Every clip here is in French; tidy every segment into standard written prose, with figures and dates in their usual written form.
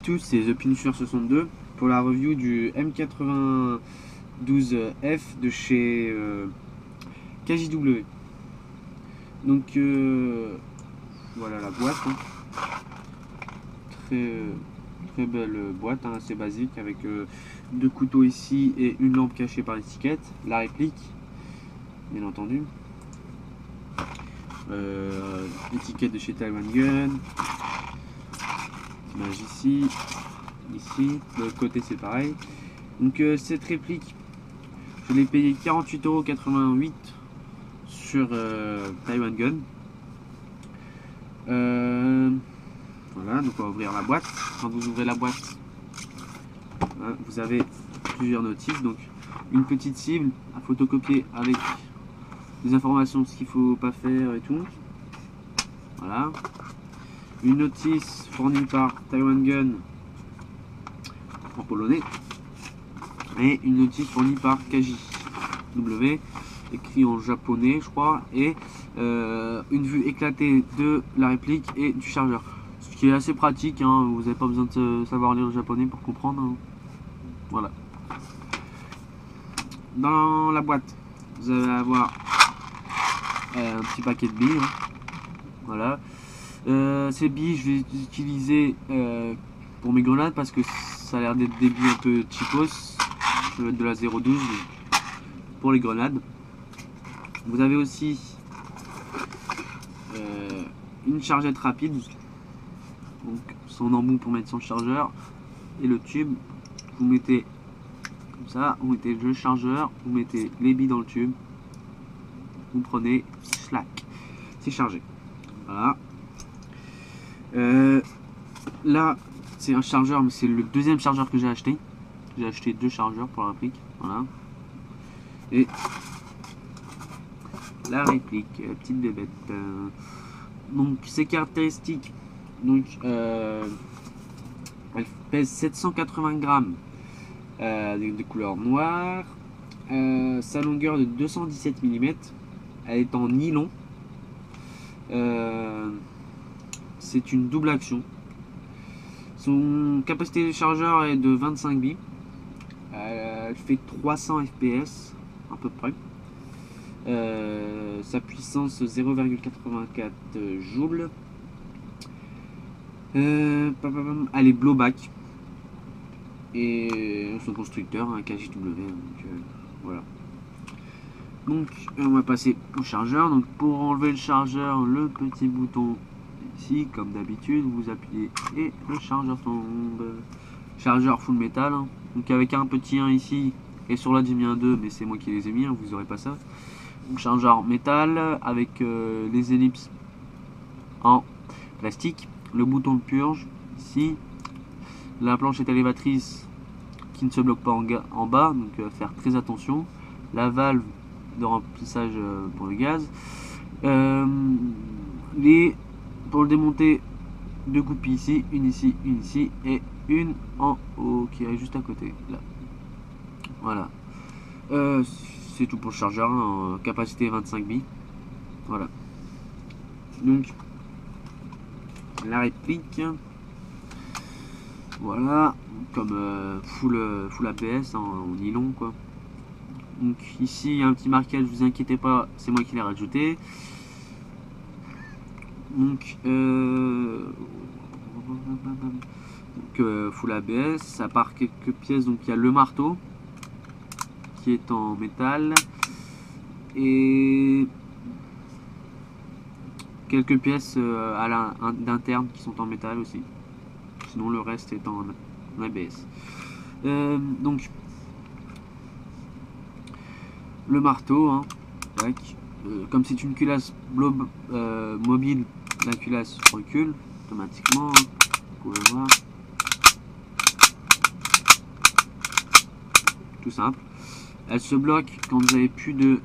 tous, c'est The Punisher 62 pour la review du M92F de chez KJW. Donc voilà la boîte, hein. Très belle boîte, hein, assez basique, avec deux couteaux ici et une lampe cachée par l'étiquette, la réplique bien entendu, étiquette de chez Taiwan Gun, image ici, de l'autre côté c'est pareil. Donc cette réplique, je l'ai payé 48,88 € sur Taiwan Gun. Voilà, donc on va ouvrir la boîte. Quand vous ouvrez la boîte, hein, vous avez plusieurs notices. Donc une petite cible à photocopier avec des informations de ce qu'il ne faut pas faire et tout. Voilà. Une notice fournie par Taiwan Gun en polonais. Et une notice fournie par KJW, écrit en japonais je crois. Et une vue éclatée de la réplique et du chargeur. Ce qui est assez pratique, hein, vous n'avez pas besoin de savoir lire le japonais pour comprendre, hein. Voilà. Dans la boîte, vous allez avoir un petit paquet de billes, hein. Voilà. Ces billes, je vais les utiliser pour mes grenades parce que ça a l'air d'être des billes un peu cheapos. Je vais mettre de la 0,12 pour les grenades. Vous avez aussi une chargette rapide, donc son embout pour mettre son chargeur, et le tube. Vous mettez comme ça, vous mettez le chargeur, vous mettez les billes dans le tube, vous prenez, slack, c'est chargé. Voilà. Là c'est un chargeur, mais c'est le deuxième chargeur que j'ai acheté. J'ai acheté deux chargeurs pour la réplique. Voilà. Et la réplique, petite bébête. Donc ses caractéristiques. Donc elle pèse 780 grammes de couleur noire. Sa longueur de 217 mm. Elle est en nylon. C'est une double action. Son capacité de chargeur est de 25 billes. Elle fait 300 fps à peu près. Sa puissance 0,84 joules. Elle est blowback. Et son constructeur, un KJW. Donc, voilà. Donc on va passer au chargeur. Donc pour enlever le chargeur, le petit bouton ici, comme d'habitude, vous appuyez et le chargeur tombe. Chargeur full métal, hein. Donc avec un petit 1 ici, et sur là j'ai mis un 2, mais c'est moi qui les ai mis, hein, vous aurez pas ça. Donc chargeur métal avec les ellipses en plastique, le bouton de purge ici, la planchette élévatrice qui ne se bloque pas en bas, donc faire très attention, la valve de remplissage pour le gaz, pour le démonter, deux goupilles ici, une ici et une en haut qui est juste à côté là. Voilà. C'est tout pour le chargeur, hein, capacité 25 billes. Voilà. Donc la réplique, voilà, comme full ABS, hein, en nylon quoi. Donc ici il y a un petit marquage, vous inquiétez pas, c'est moi qui l'ai rajouté. Donc full ABS, à part quelques pièces. Donc il y a le marteau qui est en métal et quelques pièces d'interne qui sont en métal aussi. Sinon le reste est en ABS. Donc le marteau, hein, comme c'est une culasse mobile, la culasse recule automatiquement, hein, vous pouvez voir. Tout simple. Elle se bloque quand vous avez plus de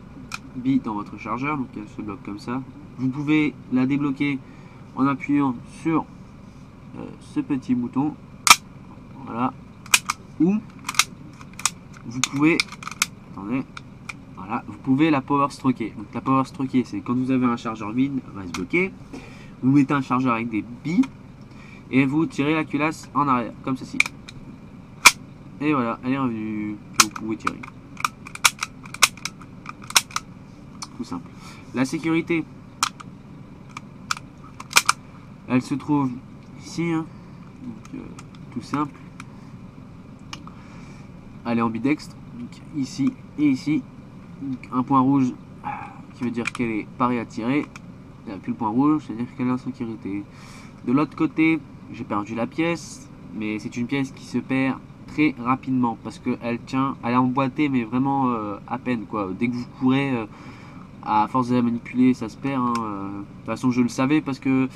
billes dans votre chargeur, donc elle se bloque comme ça. Vous pouvez la débloquer en appuyant sur ce petit bouton, voilà, ou vous pouvez, attendez, voilà, vous pouvez la power stroker. Donc la power stroker, c'est quand vous avez un chargeur vide, elle va se bloquer. Vous mettez un chargeur avec des billes et vous tirez la culasse en arrière, comme ceci. Et voilà, elle est revenue. Vous pouvez tirer. Tout simple. La sécurité, elle se trouve ici, hein. Donc, tout simple. Elle est ambidextre, donc ici et ici. Donc, un point rouge qui veut dire qu'elle est parée à tirer. Il n'y a plus le point rouge, c'est-à-dire qu'elle est en sécurité. De l'autre côté, j'ai perdu la pièce, mais c'est une pièce qui se perd très rapidement parce qu'elle tient, elle est emboîtée, mais vraiment à peine quoi. Dès que vous courez, à force de la manipuler, ça se perd. Hein. De toute façon, je le savais parce que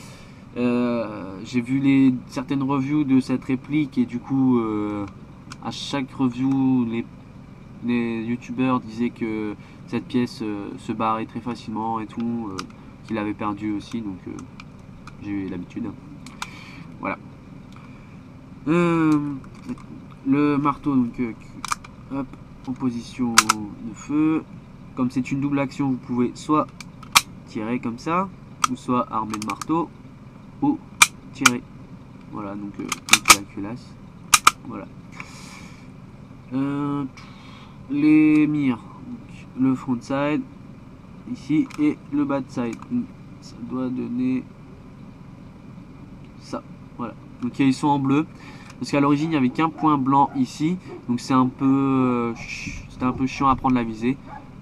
j'ai vu certaines reviews de cette réplique et du coup, à chaque review, les youtubeurs disaient que cette pièce se barrait très facilement et tout, qu'il avait perdu aussi, donc j'ai eu l'habitude. Voilà. Le marteau, donc hop, en position de feu. Comme c'est une double action, vous pouvez soit tirer comme ça, ou soit armer le marteau, ou tirer. Voilà, donc la culasse. Voilà. Les mires, donc, le front side ici et le bad side. Ça doit donner ça. Voilà. Donc ils sont en bleu. Parce qu'à l'origine il n'y avait qu'un point blanc ici, donc c'est un peu c'était un peu chiant à prendre la visée.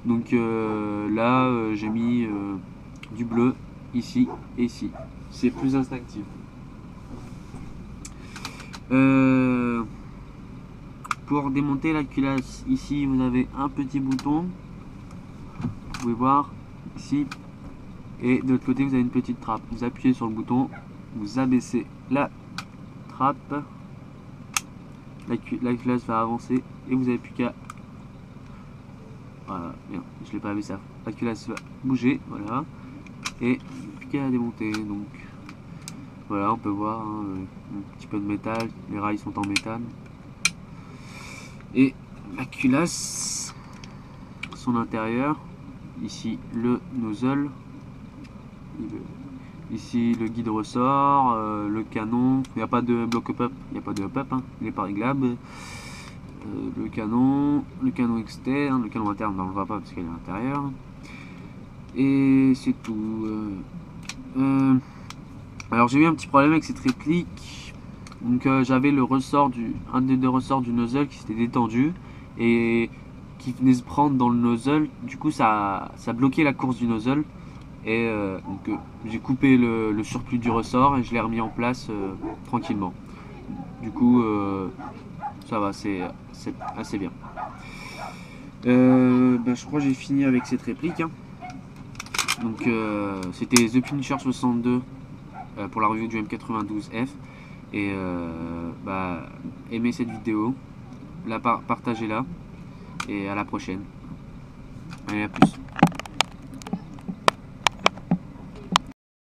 Donc là j'ai mis du bleu ici et ici. C'est plus instinctif. Pour démonter la culasse, ici vous avez un petit bouton. Vous pouvez voir ici. Et de l'autre côté vous avez une petite trappe. Vous appuyez sur le bouton, vous abaissez la trappe. La culasse va avancer et vous n'avez plus qu'à... Voilà, bien, je l'ai pas abaissé. La culasse va bouger, voilà. Et plus qu'à la démonter. Donc voilà, on peut voir hein, un petit peu de métal. Les rails sont en métal. Et la culasse, son intérieur. Ici le nozzle. Ici le guide ressort, le canon, il n'y a pas de bloc up, il n'y a pas de up, hein, il n'est pas réglable. Le canon externe, le canon interne, on ne le voit pas parce qu'il est à l'intérieur. Et c'est tout. Alors j'ai eu un petit problème avec cette réplique. Donc j'avais le ressort un des deux ressorts du nozzle qui s'était détendu et qui venait se prendre dans le nozzle. Du coup ça bloquait la course du nozzle. Et donc j'ai coupé le surplus du ressort et je l'ai remis en place tranquillement. Du coup ça va, c'est assez bien. Je crois que j'ai fini avec cette réplique. Hein. Donc c'était The Punisher 62 pour la review du M92F. Et aimez cette vidéo, partagez-la et à la prochaine. Allez, à plus.